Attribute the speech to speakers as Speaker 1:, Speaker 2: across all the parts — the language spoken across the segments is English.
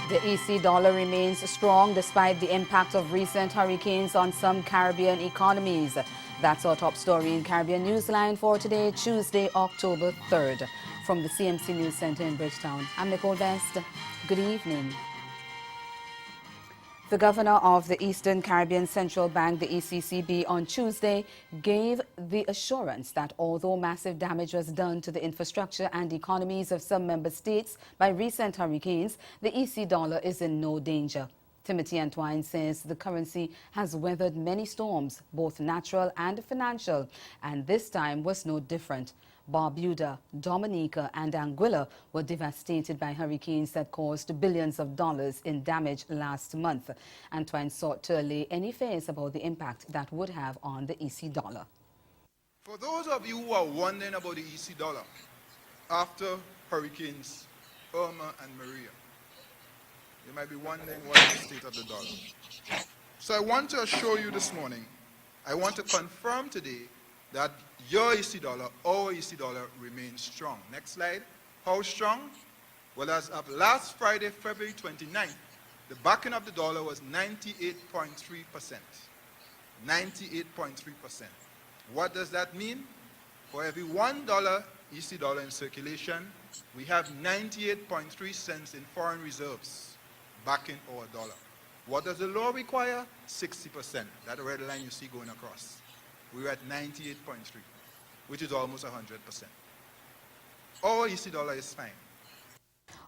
Speaker 1: The EC dollar remains strong despite the impact of recent hurricanes on some Caribbean economies. That's our top story in Caribbean Newsline for today, Tuesday, October 3rd. From the CMC News Center in Bridgetown, I'm Nicole Best. Good evening. The governor of the Eastern Caribbean Central Bank, the ECCB, on Tuesday gave the assurance that although massive damage was done to the infrastructure and economies of some member states by recent hurricanes, the EC dollar is in no danger. Timothy Antoine says the currency has weathered many storms, both natural and financial, and this time was no different. Barbuda, Dominica and Anguilla were devastated by hurricanes that caused billions of dollars in damage last month. Antoine sought to allay any fears about the impact that would have on the EC dollar.
Speaker 2: For those of you who are wondering about the EC dollar after hurricanes Irma and Maria, you might be wondering what is the state of the dollar. So I want to assure you this morning, I want to confirm today that your EC dollar, our EC dollar, remains strong. Next slide. How strong? Well, as of last Friday, February 29th, the backing of the dollar was 98.3%. 98.3%. What does that mean? For every $1 EC dollar in circulation, we have 98.3 cents in foreign reserves backing our dollar. What does the law require? 60%. That red line you see going across. We're at 98.3, which is almost 100%. Our EC dollar is fine.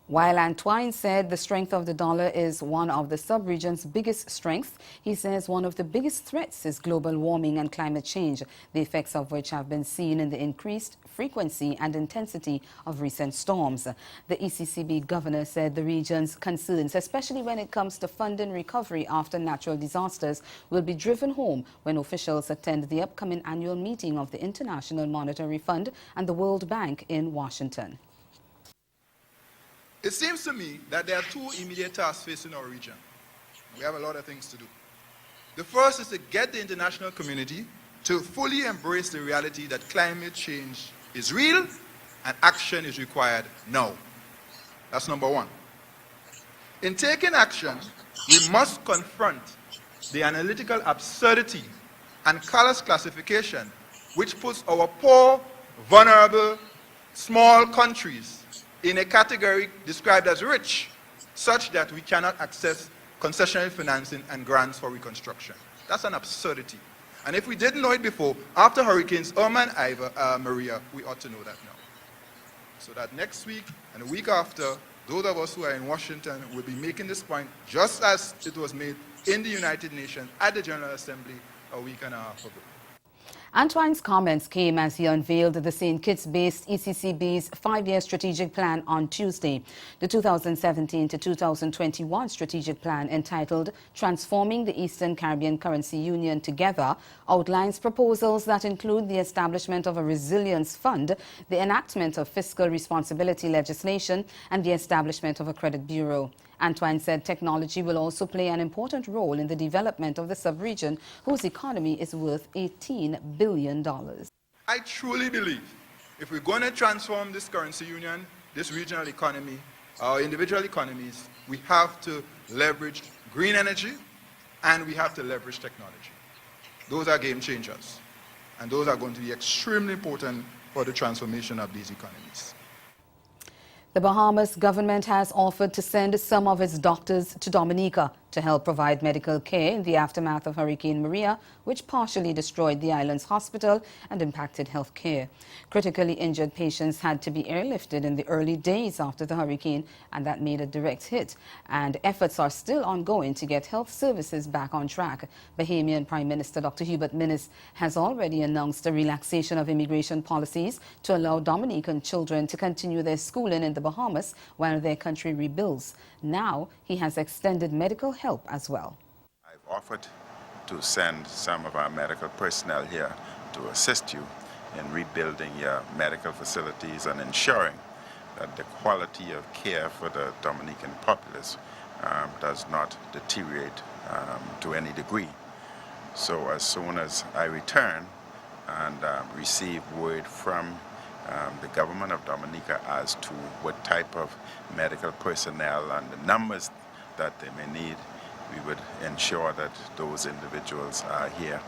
Speaker 1: While Antoine said the strength of the dollar is one of the sub-region's biggest strengths, he says one of the biggest threats is global warming and climate change, the effects of which have been seen in the increased frequency and intensity of recent storms. The ECCB governor said the region's concerns, especially when it comes to funding recovery after natural disasters, will be driven home when officials attend the upcoming annual meeting of the International Monetary Fund and the World Bank in Washington.
Speaker 2: It seems to me that there are two immediate tasks facing our region. We have a lot of things to do. The first is to get the international community to fully embrace the reality that climate change is real and action is required now. That's number one. In taking action, we must confront the analytical absurdity and callous classification which puts our poor, vulnerable, small countries in a category described as rich, such that we cannot access concessionary financing and grants for reconstruction. That's an absurdity. And if we didn't know it before, after hurricanes Irma and Maria, we ought to know that now. So that next week and the week after, those of us who are in Washington will be making this point just as it was made in the United Nations at the General Assembly a week and a half ago.
Speaker 1: Antoine's comments came as he unveiled the St. Kitts-based ECCB's 5-year strategic plan on Tuesday. The 2017 to 2021 strategic plan, entitled Transforming the Eastern Caribbean Currency Union Together, outlines proposals that include the establishment of a resilience fund, the enactment of fiscal responsibility legislation, and the establishment of a credit bureau. Antoine said technology will also play an important role in the development of the sub-region, whose economy is worth $18 billion.
Speaker 2: I truly believe if we're going to transform this currency union, this regional economy, our individual economies, we have to leverage green energy and we have to leverage technology. Those are game changers, and those are going to be extremely important for the transformation of these economies.
Speaker 1: The Bahamas government has offered to send some of its doctors to Dominica to help provide medical care in the aftermath of Hurricane Maria, which partially destroyed the island's hospital and impacted health care. Critically injured patients had to be airlifted in the early days after the hurricane, and that made a direct hit. And efforts are still ongoing to get health services back on track. Bahamian Prime Minister Dr. Hubert Minnis has already announced a relaxation of immigration policies to allow Dominican children to continue their schooling in the Bahamas while their country rebuilds. Now he has extended medical help as well.
Speaker 3: I've offered to send some of our medical personnel here to assist you in rebuilding your medical facilities and ensuring that the quality of care for the Dominican populace does not deteriorate to any degree. So as soon as I return and receive word from the government of Dominica as to what type of medical personnel and the numbers that they may need, we would ensure that those individuals are here.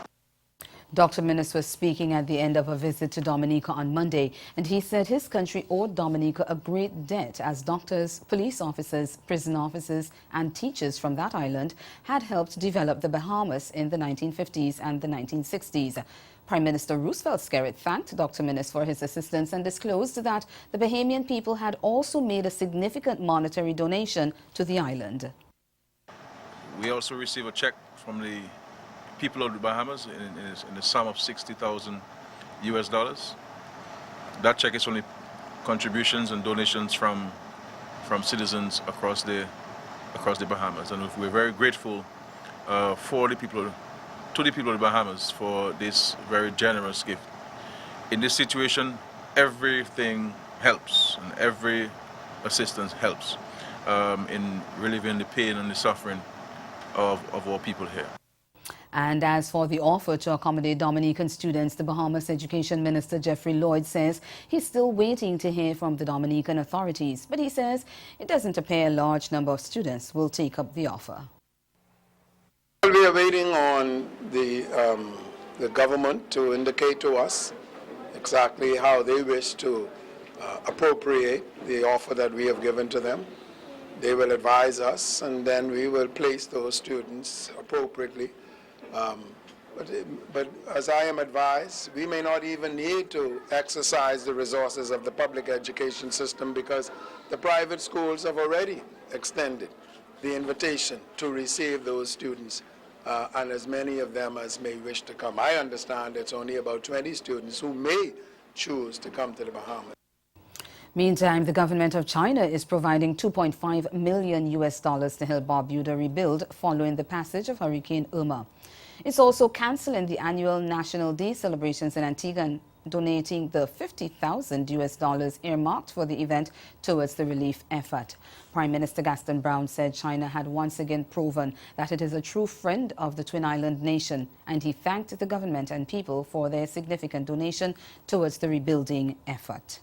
Speaker 1: Dr. Minnis was speaking at the end of a visit to Dominica on Monday, and he said his country owed Dominica a great debt as doctors, police officers, prison officers and teachers from that island had helped develop the Bahamas in the 1950s and the 1960s. Prime Minister Roosevelt Skerrit thanked Dr. Minnis for his assistance and disclosed that the Bahamian people had also made a significant monetary donation to the island.
Speaker 4: We also received a check from the people of the Bahamas in the sum of $60,000 US. That check is only contributions and donations from citizens across the Bahamas, and we're very grateful to the people of the Bahamas for this very generous gift. In this situation, everything helps and every assistance helps in relieving the pain and the suffering of our people here.
Speaker 1: And as for the offer to accommodate Dominican students, the Bahamas Education Minister Jeffrey Lloyd says he's still waiting to hear from the Dominican authorities. But he says it doesn't appear a large number of students will take up the offer.
Speaker 5: We are waiting on the government to indicate to us exactly how they wish to appropriate the offer that we have given to them. They will advise us, and then we will place those students appropriately. But as I am advised, we may not even need to exercise the resources of the public education system because the private schools have already extended the invitation to receive those students, and as many of them as may wish to come. I understand it's only about 20 students who may choose to come to the Bahamas.
Speaker 1: Meantime, the government of China is providing $2.5 million to help Barbuda rebuild following the passage of Hurricane Irma. It's also cancelling the annual National Day celebrations in Antigua and donating the $50,000 earmarked for the event towards the relief effort. Prime Minister Gaston Brown said China had once again proven that it is a true friend of the Twin Island nation, and he thanked the government and people for their significant donation towards the rebuilding effort.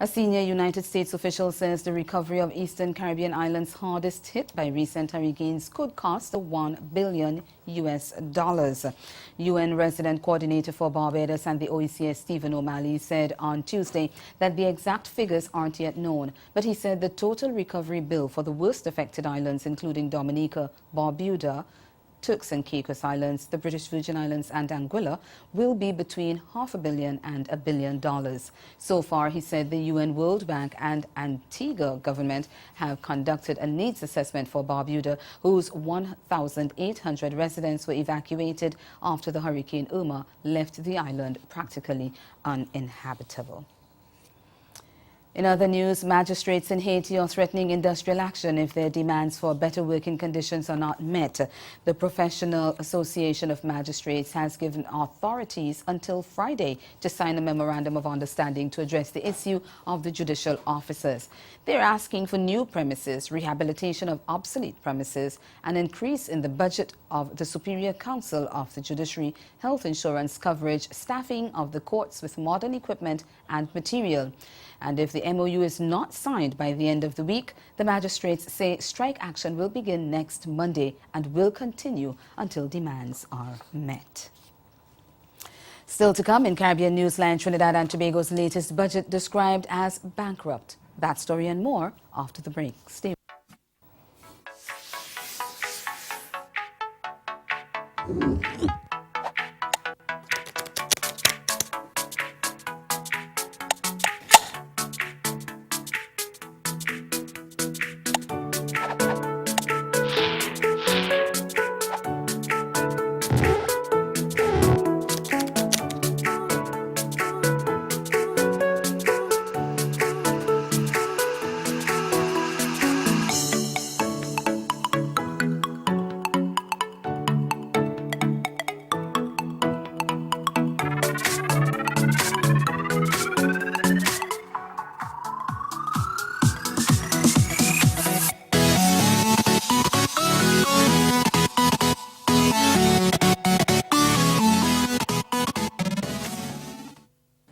Speaker 1: A senior United States official says the recovery of Eastern Caribbean islands hardest hit by recent hurricanes could cost $1 billion US. UN Resident Coordinator for Barbados and the OECS Stephen O'Malley said on Tuesday that the exact figures aren't yet known, but he said the total recovery bill for the worst affected islands, including Dominica, Barbuda, Turks and Caicos Islands, the British Virgin Islands and Anguilla, will be between $500 million and $1 billion. So far, he said the UN, World Bank and Antigua government have conducted a needs assessment for Barbuda, whose 1,800 residents were evacuated after the Hurricane Irma left the island practically uninhabitable. In other news, magistrates in Haiti are threatening industrial action if their demands for better working conditions are not met. The Professional Association of Magistrates has given authorities until Friday to sign a memorandum of understanding to address the issue of the judicial officers. They're asking for new premises, rehabilitation of obsolete premises, an increase in the budget of the Superior Council of the Judiciary, health insurance coverage, staffing of the courts with modern equipment and material. And if the MOU is not signed by the end of the week, the magistrates say strike action will begin next Monday and will continue until demands are met. Still to come in Caribbean Newsline, Trinidad and Tobago's latest budget described as bankrupt. That story and more after the break. Stay.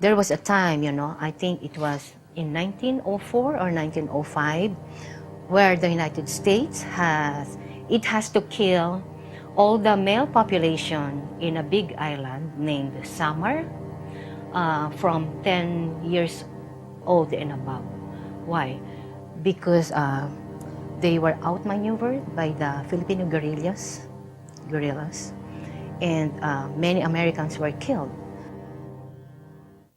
Speaker 6: There was a time, I think it was in 1904 or 1905, where the United States has to kill all the male population in a big island named Samar from 10 years old and above. Why? Because they were outmaneuvered by the Filipino guerrillas, and many Americans were killed.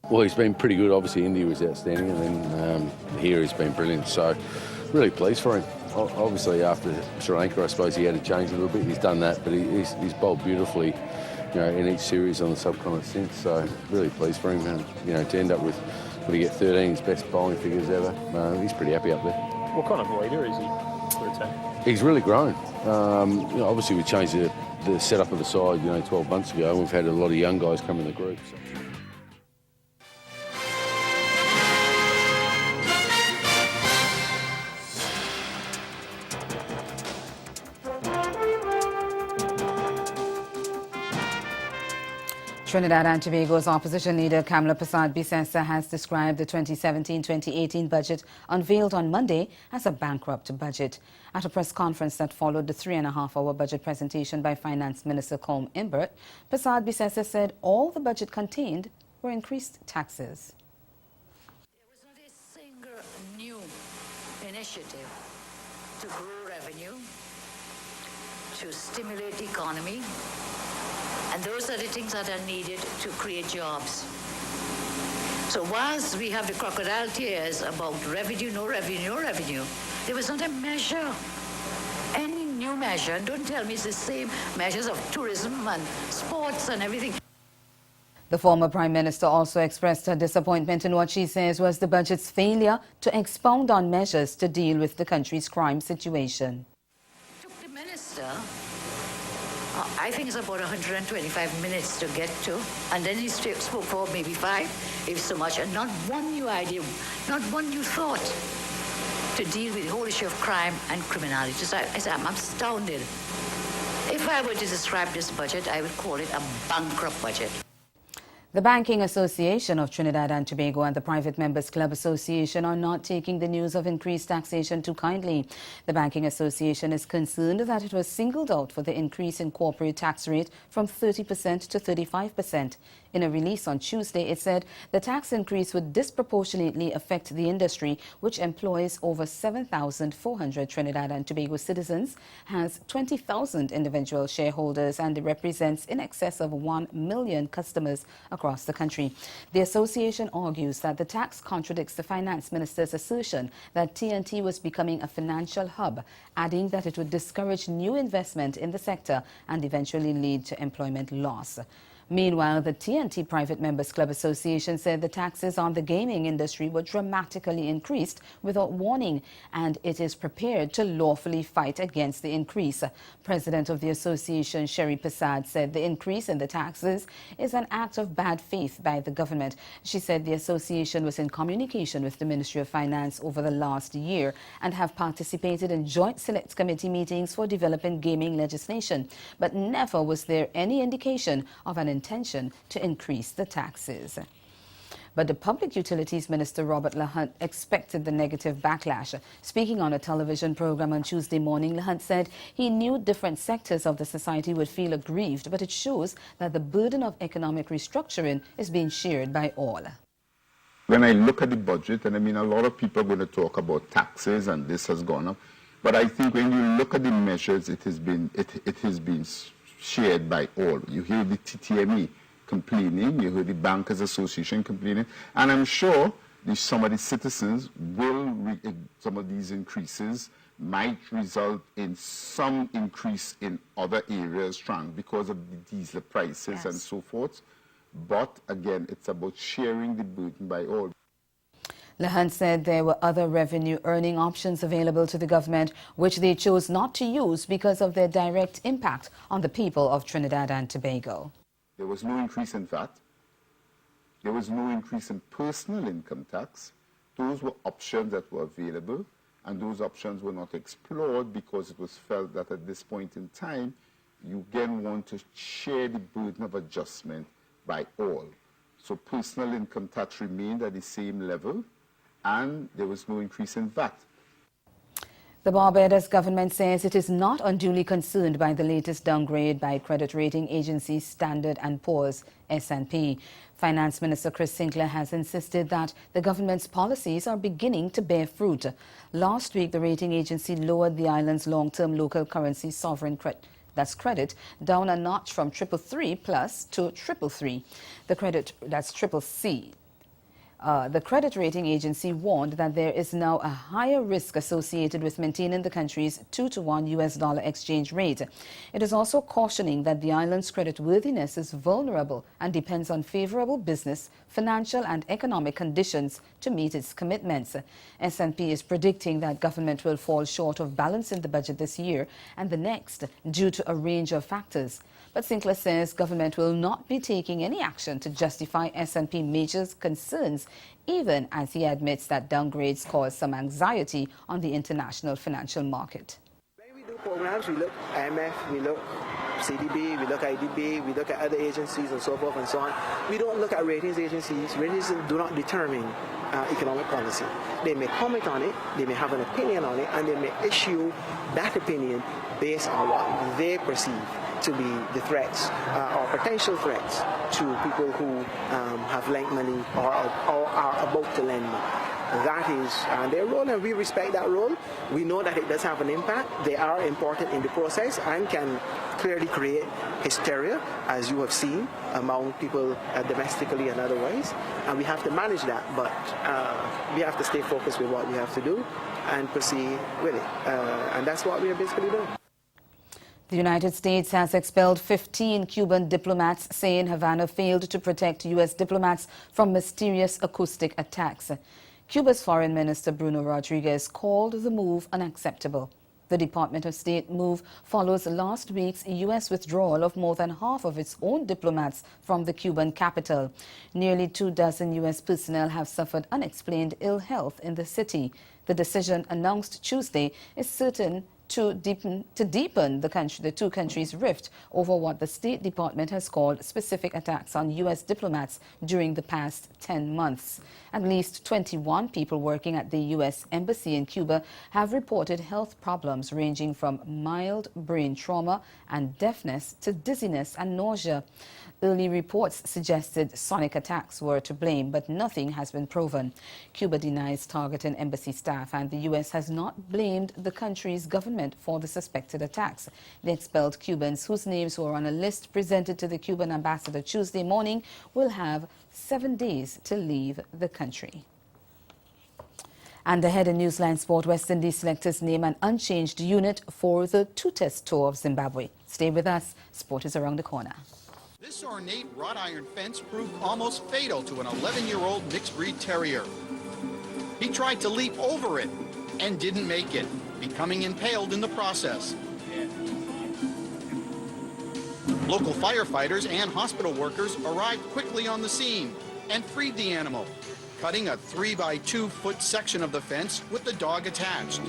Speaker 7: Well, he's been pretty good. Obviously, India was outstanding, and then here he's been brilliant. So, really pleased for him. Obviously, after Sri Lanka, I suppose he had to change a little bit. He's done that, but he's bowled beautifully, you know, in each series on the subcontinent since. So, really pleased for him, and you know, to end up with, when he get 13, his best bowling figures ever. He's pretty happy up there.
Speaker 8: What kind of leader is he for a team?
Speaker 7: He's really grown. You know, obviously, we changed the setup of the side, you know, 12 months ago, and we've had a lot of young guys come in the group. So.
Speaker 1: Trinidad and Tobago's opposition leader Kamla Persad-Bissessar has described the 2017-2018 budget unveiled on Monday as a bankrupt budget. At a press conference that followed the 3.5-hour budget presentation by Finance Minister Colm Imbert, Persad-Bissessar said all the budget contained were increased taxes.
Speaker 9: There was not a single new initiative to grow revenue, to stimulate the economy, and those are the things that are needed to create jobs. So whilst we have the crocodile tears about revenue, no revenue, no revenue, there was not a measure, any new measure. And don't tell me it's the same measures of tourism and sports and everything.
Speaker 1: The former Prime Minister also expressed her disappointment in what she says was the budget's failure to expound on measures to deal with the country's crime situation.
Speaker 9: Took the minister, I think it's about 125 minutes to get to, and then he spoke for maybe 5, if so much, and not one new idea, not one new thought to deal with the whole issue of crime and criminality. So I'm astounded. If I were to describe this budget, I would call it a bankrupt budget.
Speaker 1: The Banking Association of Trinidad and Tobago and the Private Members Club Association are not taking the news of increased taxation too kindly. The Banking Association is concerned that it was singled out for the increase in corporate tax rate from 30% to 35%. In a release on Tuesday, it said the tax increase would disproportionately affect the industry, which employs over 7,400 Trinidad and Tobago citizens, has 20,000 individual shareholders, and represents in excess of 1 million customers across the country. The association argues that the tax contradicts the finance minister's assertion that TNT was becoming a financial hub, adding that it would discourage new investment in the sector and eventually lead to employment loss. Meanwhile, the TNT Private Members Club Association said the taxes on the gaming industry were dramatically increased without warning, and it is prepared to lawfully fight against the increase. President of the association, Sherry Persad, said the increase in the taxes is an act of bad faith by the government. She said the association was in communication with the Ministry of Finance over the last year and have participated in joint select committee meetings for developing gaming legislation, but never was there any indication of an intention to increase the taxes. But the Public Utilities Minister, Robert Lahunt, expected the negative backlash. Speaking on a television program on Tuesday morning, Lahunt said he knew different sectors of the society would feel aggrieved, but it shows that the burden of economic restructuring is being shared by all.
Speaker 10: When I look at the budget, and I mean, a lot of people are going to talk about taxes and this has gone up, but I think when you look at the measures, it has been shared by all. You hear the TTME complaining, you hear the Bankers Association complaining, and I'm sure some of the citizens will, some of these increases might result in some increase in other areas because of the diesel prices and so forth. But again, it's about sharing the burden by all.
Speaker 1: Lahunt said there were other revenue earning options available to the government, which they chose not to use because of their direct impact on the people of Trinidad and Tobago.
Speaker 10: There was no increase in VAT. There was no increase in personal income tax. Those were options that were available, and those options were not explored because it was felt that at this point in time, you again want to share the burden of adjustment by all. So personal income tax remained at the same level, and there was no increase in VAT.
Speaker 1: The Barbados government says it is not unduly concerned by the latest downgrade by credit rating agency Standard & Poor's S&P. Finance Minister Chris Sinclair has insisted that the government's policies are beginning to bear fruit. Last week, the rating agency lowered the island's long-term local currency sovereign credit down a notch from CCC+ to CCC. The credit, that's CCC. The credit rating agency warned that there is now a higher risk associated with maintaining the country's 2-to-1 US dollar exchange rate. It is also cautioning that the island's creditworthiness is vulnerable and depends on favorable business, financial and economic conditions to meet its commitments. S&P is predicting that government will fall short of balancing the budget this year and the next due to a range of factors. But Sinclair says government will not be taking any action to justify S&P Major's concerns, even as he admits that downgrades cause some anxiety on the international financial market.
Speaker 11: When we do programs, we look IMF, we look CDB, we look IDB, we look at other agencies and so forth and so on. We don't look at ratings agencies. Ratings do not determine economic policy. They may comment on it, they may have an opinion on it, and they may issue that opinion based on what they perceive to be the threats or potential threats to people who have lent money or are about to lend money. That is their role, and we respect that role. We know that it does have an impact. They are important in the process and can clearly create hysteria, as you have seen, among people domestically and otherwise. And we have to manage that, but we have to stay focused with what we have to do and proceed with it. And that's what we are basically doing.
Speaker 1: The United States has expelled 15 Cuban diplomats, saying Havana failed to protect U.S. diplomats from mysterious acoustic attacks. Cuba's Foreign Minister Bruno Rodriguez called the move unacceptable. The Department of State move follows last week's U.S. withdrawal of more than half of its own diplomats from the Cuban capital. Nearly 24 U.S. personnel have suffered unexplained ill health in the city. The decision, announced Tuesday, is certain to deepen the two countries' rift over what the State Department has called specific attacks on U.S. diplomats during the past 10 months. At least 21 people working at the U.S. Embassy in Cuba have reported health problems ranging from mild brain trauma and deafness to dizziness and nausea. Early reports suggested sonic attacks were to blame, but nothing has been proven. Cuba denies targeting embassy staff, and the U.S. has not blamed the country's government for the suspected attacks. The expelled Cubans, whose names were on a list presented to the Cuban ambassador Tuesday morning, will have 7 days to leave the country. And ahead in Newsline Sport, West Indies selectors name an unchanged unit for the two-test tour of Zimbabwe. Stay with us. Sport is around the corner.
Speaker 12: This ornate wrought iron fence proved almost fatal to an 11-year-old mixed breed terrier. He tried to leap over it and didn't make it, becoming impaled in the process. Local firefighters and hospital workers arrived quickly on the scene and freed the animal, cutting a 3-by-2-foot section of the fence with the dog attached.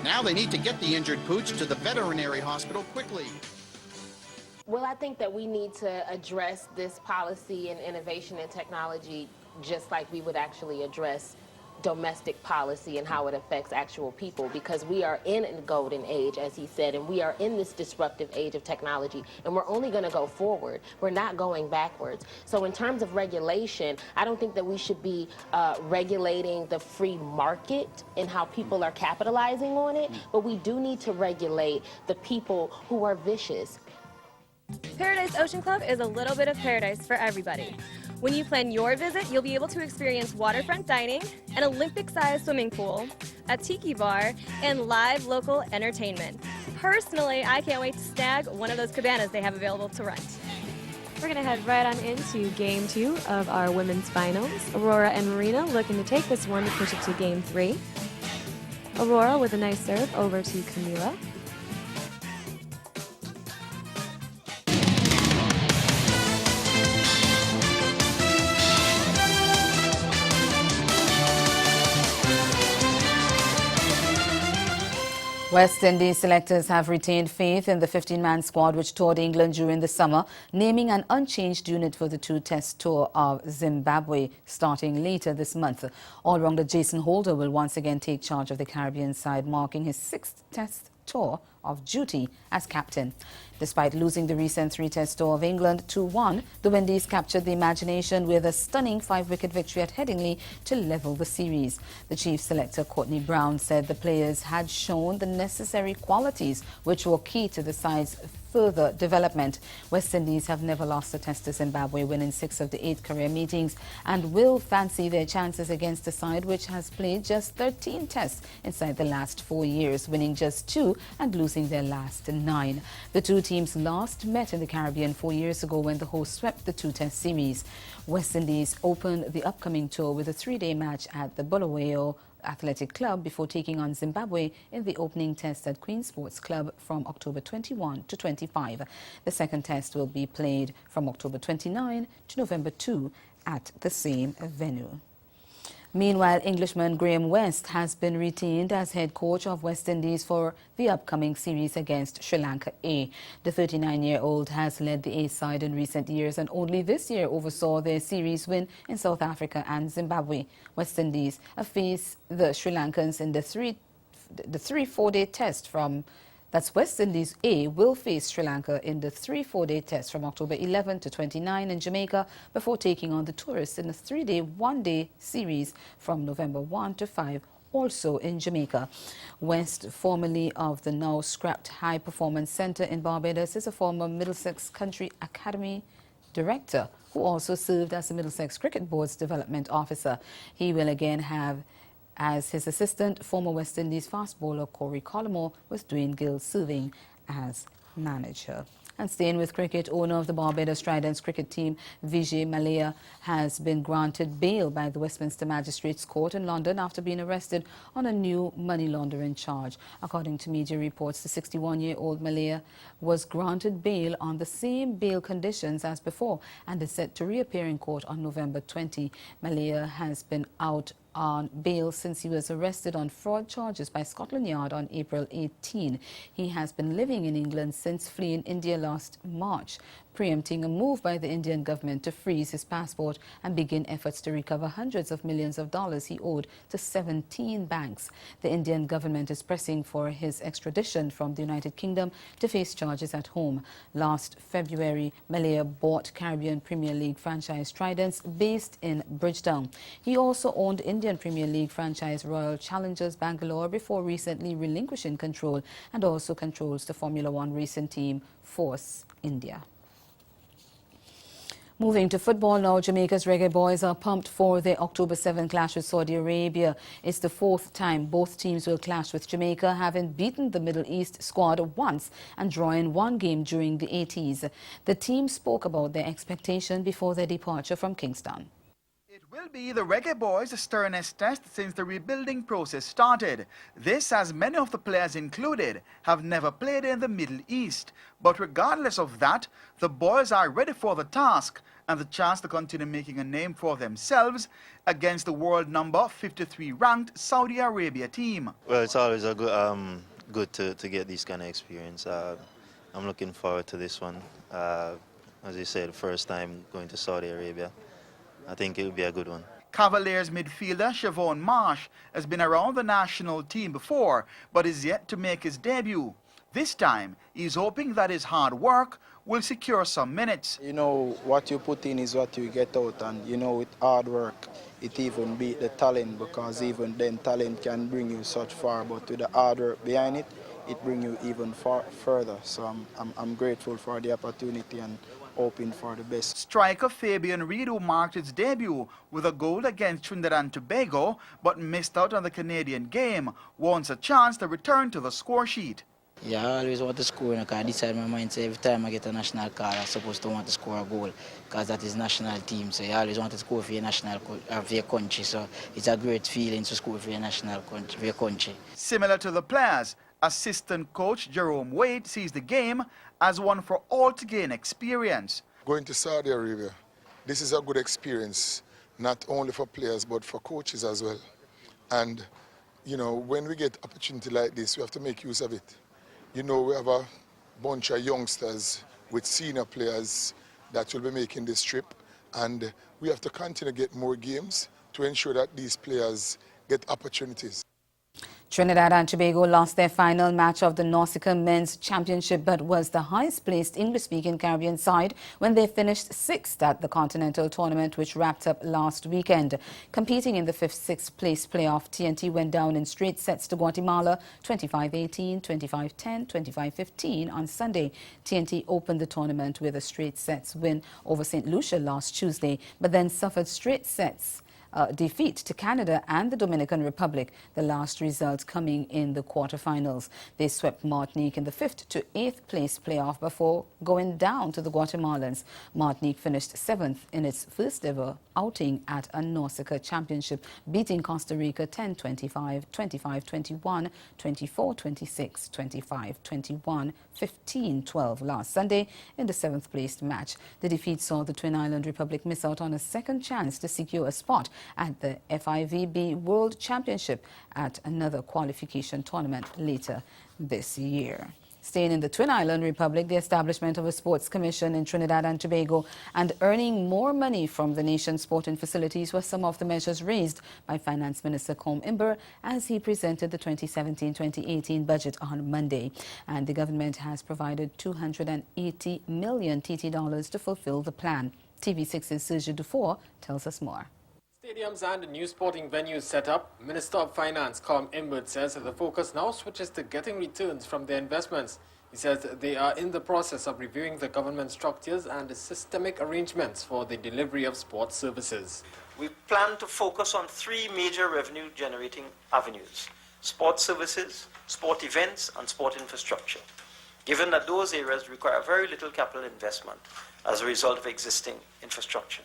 Speaker 12: Now they need to get the injured pooch to the veterinary hospital quickly.
Speaker 13: Well, I think that we need to address this policy and innovation and technology just like we would actually address domestic policy and how it affects actual people, because we are in a golden age, as he said, and we are in this disruptive age of technology, and we're only going to go forward. We're not going backwards. So in terms of regulation, I don't think that we should be regulating the free market and how people are capitalizing on it, but we do need to regulate the people who are vicious.
Speaker 14: Paradise Ocean Club is a little bit of paradise for everybody. When you plan your visit, you'll be able to experience waterfront dining, an Olympic-sized swimming pool, a tiki bar, and live local entertainment. Personally, I can't wait to snag one of those cabanas they have available to rent.
Speaker 15: We're going to head right on into Game 2 of our women's finals. Aurora and Marina looking to take this one to push it to Game 3. Aurora with a nice serve over to Camila.
Speaker 1: West Indies selectors have retained faith in the 15-man squad which toured England during the summer, naming an unchanged unit for the two-test tour of Zimbabwe starting later this month. All-rounder Jason Holder will once again take charge of the Caribbean side, marking his 6th test tour of duty as captain. Despite losing the recent three-test tour of England 2-1, the Windies captured the imagination with a stunning 5-wicket victory at Headingley to level the series. The chief selector, Courtney Brown, said the players had shown the necessary qualities which were key to the side's further development. West Indies have never lost a test to Zimbabwe, winning 6 of the 8 career meetings, and will fancy their chances against a side which has played just 13 tests inside the last 4 years, winning just 2 and losing their last 9. The two teams last met in the Caribbean 4 years ago when the hosts swept the two-test series. West Indies opened the upcoming tour with a 3-day match at the Bulawayo Athletic Club before taking on Zimbabwe in the opening test at Queen Sports Club from October 21 to 25. The second test will be played from October 29 to November 2 at the same venue. Meanwhile, Englishman Graham West has been retained as head coach of West Indies for the upcoming series against Sri Lanka A. The 39-year-old has led the A side in recent years and only this year oversaw their series win in South Africa and Zimbabwe. West Indies face the Sri Lankans in the 3-4-day test from West Indies A will face Sri Lanka in the 3-4-day test from October 11 to 29 in Jamaica before taking on the tourists in a 3-day, 1-day series from November 1 to 5, also in Jamaica. West, formerly of the now scrapped High Performance Center in Barbados, is a former Middlesex Country Academy director who also served as the Middlesex Cricket Board's development officer. He will again have as his assistant former West Indies fast bowler Corey Collimore, with Dwayne Gill serving as manager. And staying with cricket, owner of the Barbados Tridents cricket team, Vijay Mallya, has been granted bail by the Westminster Magistrates Court in London after being arrested on a new money laundering charge. According to media reports, the 61-year-old Mallya was granted bail on the same bail conditions as before and is set to reappear in court on November 20. Mallya has been out on bail since he was arrested on fraud charges by Scotland Yard on April 18. He has been living in England since fleeing India last March, preempting a move by the Indian government to freeze his passport and begin efforts to recover hundreds of millions of dollars he owed to 17 banks. The Indian government is pressing for his extradition from the United Kingdom to face charges at home. Last February, Mallya bought Caribbean Premier League franchise Tridents based in Bridgetown. He also owned Indian Premier League franchise Royal Challengers Bangalore before recently relinquishing control, and also controls the Formula One racing team Force India. Moving to football now, Jamaica's Reggae Boys are pumped for their October 7 clash with Saudi Arabia. It's the 4th time both teams will clash, with Jamaica having beaten the Middle East squad once and drawing 1 game during the 80s. The team spoke about their expectation before their departure from Kingston.
Speaker 16: It will be the Reggae Boys' sternest test since the rebuilding process started. This, as many of the players included have never played in the Middle East. But regardless of that, the boys are ready for the task and the chance to continue making a name for themselves against the world number 53 ranked Saudi Arabia team.
Speaker 17: Well, it's always a good to get this kind of experience. I'm looking forward to this one. As you said, first time going to Saudi Arabia. I think it will be a good one.
Speaker 16: Cavaliers midfielder Siobhan Marsh has been around the national team before, but is yet to make his debut. This time, he's hoping that his hard work will secure some minutes.
Speaker 11: You know, what you put in is what you get out, and you know, with hard work, it even beat the talent, because even then talent can bring you such far, but with the hard work behind it, it brings you even further. So I'm grateful for the opportunity and hoping for the best.
Speaker 16: Striker Fabian Reid, who marked his debut with a goal against Trinidad and Tobago, but missed out on the Canadian game, wants a chance to return to the score sheet.
Speaker 18: Yeah, I always want to score, because I decide in my mind, so every time I get a national card, I'm supposed to want to score a goal, because that is national team. So you always want to score for your for your country. So it's a great feeling to score for your national country, for your country.
Speaker 16: Similar to the players, assistant coach Jerome Wade sees the game as one for all to gain experience.
Speaker 19: Going to Saudi Arabia, this is a good experience, not only for players but for coaches as well. And you know, when we get opportunity like this, we have to make use of it. You know, we have a bunch of youngsters with senior players that will be making this trip, and we have to continue to get more games to ensure that these players get opportunities.
Speaker 1: Trinidad and Tobago lost their final match of the Nautical Men's Championship but was the highest-placed English-speaking Caribbean side when they finished 6th at the Continental Tournament, which wrapped up last weekend. Competing in the 5th-6th place playoff, TNT went down in straight sets to Guatemala 25-18, 25-10, 25-15 on Sunday. TNT opened the tournament with a straight sets win over St. Lucia last Tuesday, but then suffered straight sets defeat to Canada and the Dominican Republic, the last result coming in the quarterfinals. They swept Martinique in the 5th to 8th place playoff before going down to the Guatemalans. Martinique finished 7th in its first ever outing at a Nautical Championship, beating Costa Rica 10-25, 25-21, 24-26, 25-21, 15-12 last Sunday in the 7th placed match. The defeat saw the Twin Island Republic miss out on a second chance to secure a spot at the FIVB World Championship at another qualification tournament later this year. Staying in the Twin Island Republic, the establishment of a sports commission in Trinidad and Tobago and earning more money from the nation's sporting facilities were some of the measures raised by Finance Minister Com Imber as he presented the 2017-2018 budget on Monday. And the government has provided 280 million TT dollars to fulfill the plan. TV6's Sergio Dufour tells us more.
Speaker 20: Stadiums and new sporting venues set up, Minister of Finance Com Imber says that the focus now switches to getting returns from their investments. He says they are in the process of reviewing the government structures and systemic arrangements for the delivery of sports services.
Speaker 21: We plan to focus on 3 major revenue-generating avenues: sports services, sport events, and sport infrastructure, given that those areas require very little capital investment as a result of existing infrastructure.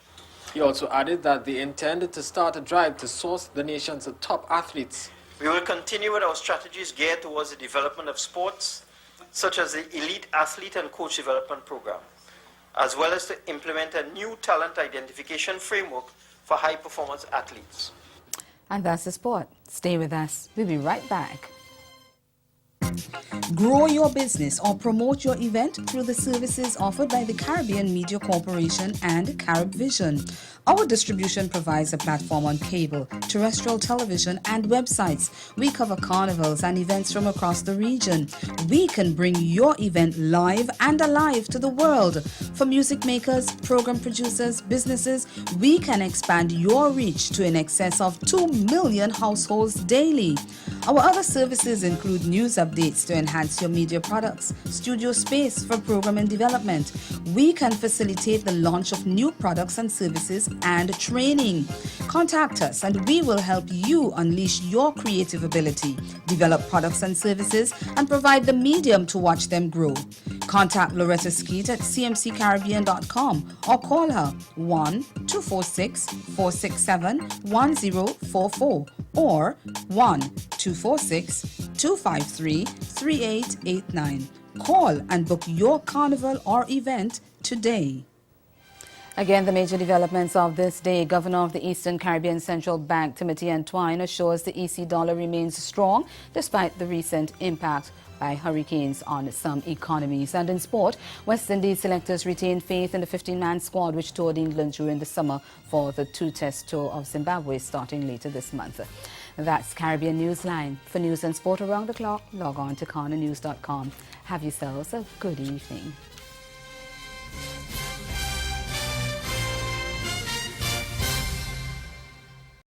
Speaker 20: He also added that they intended to start a drive to source the nation's top athletes.
Speaker 21: We will continue with our strategies geared towards the development of sports, such as the Elite Athlete and Coach Development Program, as well as to implement a new talent identification framework for high-performance athletes.
Speaker 1: And that's the sport. Stay with us. We'll be right back.
Speaker 22: Grow your business or promote your event through the services offered by the Caribbean Media Corporation and CaribVision. Our distribution provides a platform on cable, terrestrial television, and websites. We cover carnivals and events from across the region. We can bring your event live and alive to the world. For music makers, program producers, businesses, we can expand your reach to in excess of 2 million households daily. Our other services include news updates to enhance your media products, studio space for program and development. We can facilitate the launch of new products and services and training. Contact us and we will help you unleash your creative ability, develop products and services, and provide the medium to watch them grow. Contact Loretta Skeet at cmccaribbean.com or call her 1-246-467-1044 or 1-246-253-3889. Call and book your carnival or event today.
Speaker 1: Again, the major developments of this day. Governor of the Eastern Caribbean Central Bank, Timothy Antwine, assures the EC dollar remains strong despite the recent impact by hurricanes on some economies. And in sport, West Indies selectors retain faith in the 15-man squad which toured England during the summer for the 2-test tour of Zimbabwe starting later this month. That's Caribbean Newsline. For news and sport around the clock, log on to CarnaNews.com. Have yourselves a good evening.